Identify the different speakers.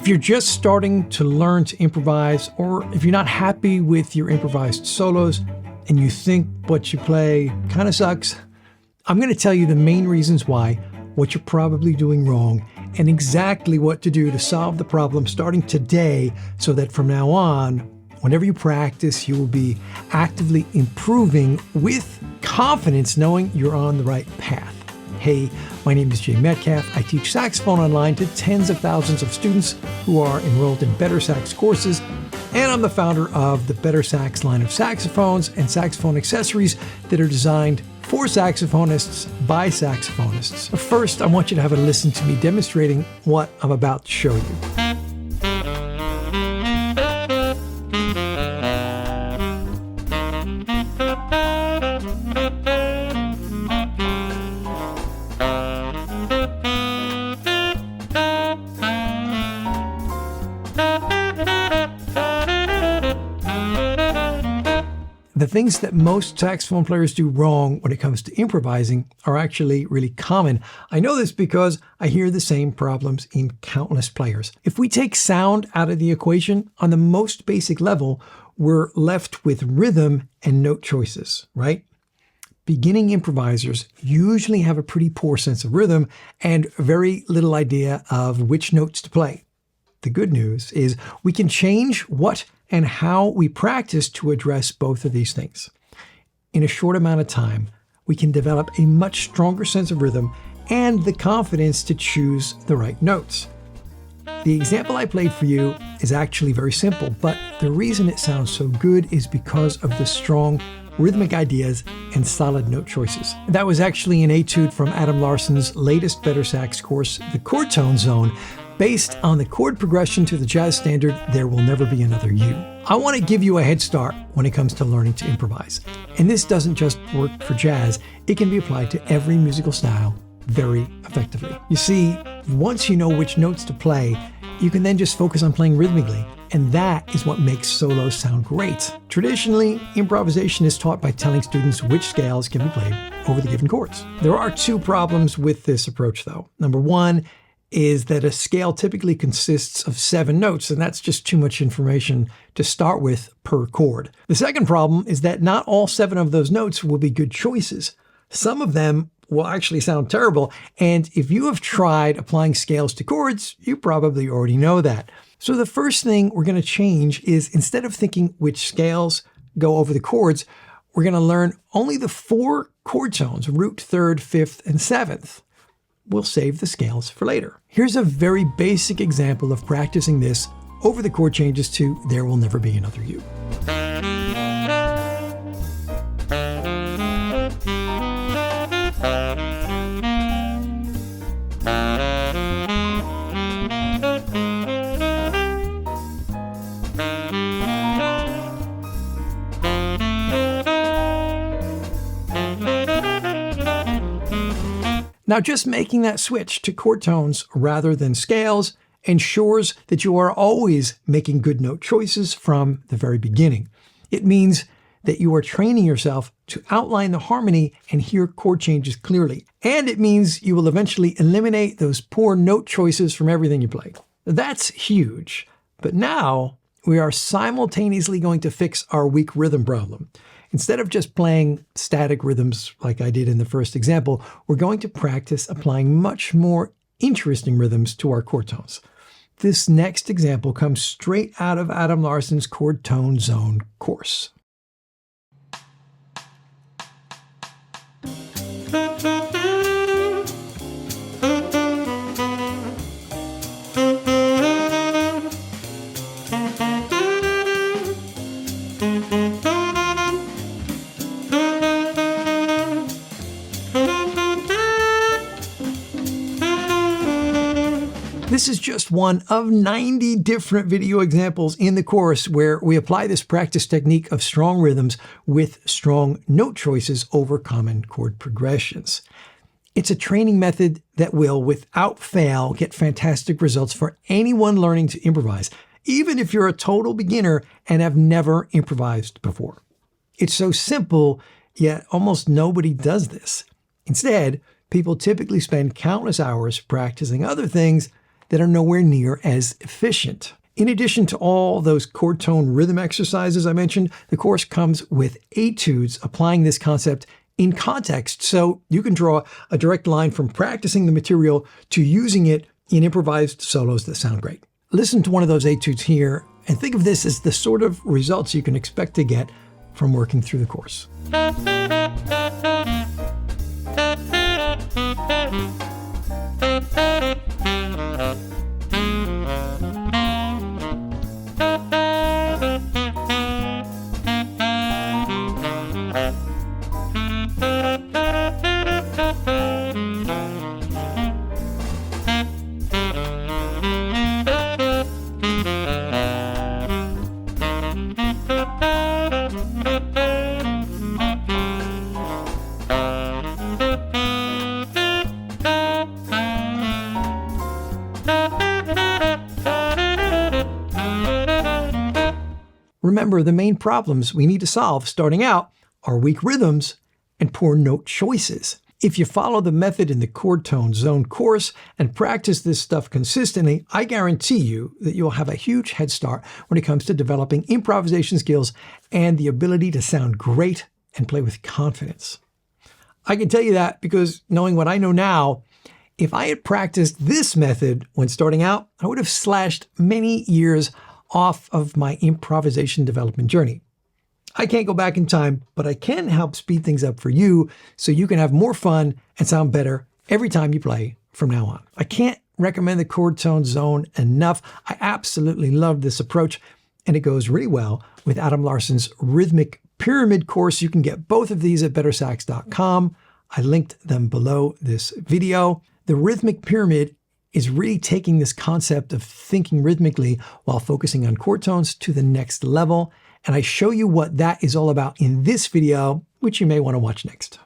Speaker 1: If you're just starting to learn to improvise, or if you're not happy with your improvised solos and you think what you play kind of sucks, I'm going to tell you the main reasons why, what you're probably doing wrong, and exactly what to do to solve the problem starting today so that from now on, whenever you practice, you will be actively improving with confidence, knowing you're on the right path. Hey, my name is Jay Metcalf. I teach saxophone online to tens of thousands of students who are enrolled in BetterSax courses, and I'm the founder of the BetterSax line of saxophones and saxophone accessories that are designed for saxophonists by saxophonists. But first, I want you to have a listen to me demonstrating what I'm about to show you. The things that most saxophone players do wrong when it comes to improvising are actually really common. I know this because I hear the same problems in countless players. If we take sound out of the equation, on the most basic level, we're left with rhythm and note choices, right? Beginning improvisers usually have a pretty poor sense of rhythm and very little idea of which notes to play. The good news is we can change what and how we practice to address both of these things. In a short amount of time, we can develop a much stronger sense of rhythm and the confidence to choose the right notes. The example I played for you is actually very simple, but the reason it sounds so good is because of the strong rhythmic ideas and solid note choices. That was actually an etude from Adam Larson's latest BetterSax course, The Chord Tone Zone, based on the chord progression to the jazz standard, There Will Never Be Another You. I want to give you a head start when it comes to learning to improvise. And this doesn't just work for jazz, it can be applied to every musical style very effectively. You see, once you know which notes to play, you can then just focus on playing rhythmically. And that is what makes solos sound great. Traditionally, improvisation is taught by telling students which scales can be played over the given chords. There are two problems with this approach though. Number one is that a scale typically consists of 7 notes, and that's just too much information to start with per chord. The second problem is that not all 7 of those notes will be good choices. Some of them will actually sound terrible, and if you have tried applying scales to chords, you probably already know that. So the first thing we're going to change is, instead of thinking which scales go over the chords, we're going to learn only the 4 chord tones, root, 3rd, 5th, and 7th. We'll save the scales for later. Here's a very basic example of practicing this over the chord changes to There Will Never Be Another You. Now, just making that switch to chord tones rather than scales ensures that you are always making good note choices from the very beginning. It means that you are training yourself to outline the harmony and hear chord changes clearly. And it means you will eventually eliminate those poor note choices from everything you play. That's huge. But now we are simultaneously going to fix our weak rhythm problem. Instead of just playing static rhythms like I did in the first example, we're going to practice applying much more interesting rhythms to our chord tones. This next example comes straight out of Adam Larson's Chord Tone Zone course. This is just one of 90 different video examples in the course where we apply this practice technique of strong rhythms with strong note choices over common chord progressions. It's a training method that will, without fail, get fantastic results for anyone learning to improvise, even if you're a total beginner and have never improvised before. It's so simple, yet almost nobody does this. Instead, people typically spend countless hours practicing other things that are nowhere near as efficient. In addition to all those chord tone rhythm exercises I mentioned, the course comes with etudes applying this concept in context, so you can draw a direct line from practicing the material to using it in improvised solos that sound great. Listen to one of those etudes here and think of this as the sort of results you can expect to get from working through the course. Remember, the main problems we need to solve starting out are weak rhythms and poor note choices. If you follow the method in the chord tone zone course and practice this stuff consistently, I guarantee you that you'll have a huge head start when it comes to developing improvisation skills and the ability to sound great and play with confidence. I can tell you that because knowing what I know now, if I had practiced this method when starting out, I would have slashed many years off of my improvisation development journey. I can't go back in time, but I can help speed things up for you so you can have more fun and sound better every time you play from now on. I can't recommend the chord tone zone enough. I absolutely love this approach, and it goes really well with Adam Larson's rhythmic pyramid course. You can get both of these at BetterSax.com. I linked them below this video. The rhythmic pyramid is really taking this concept of thinking rhythmically while focusing on chord tones to the next level. And I show you what that is all about in this video, which you may want to watch next.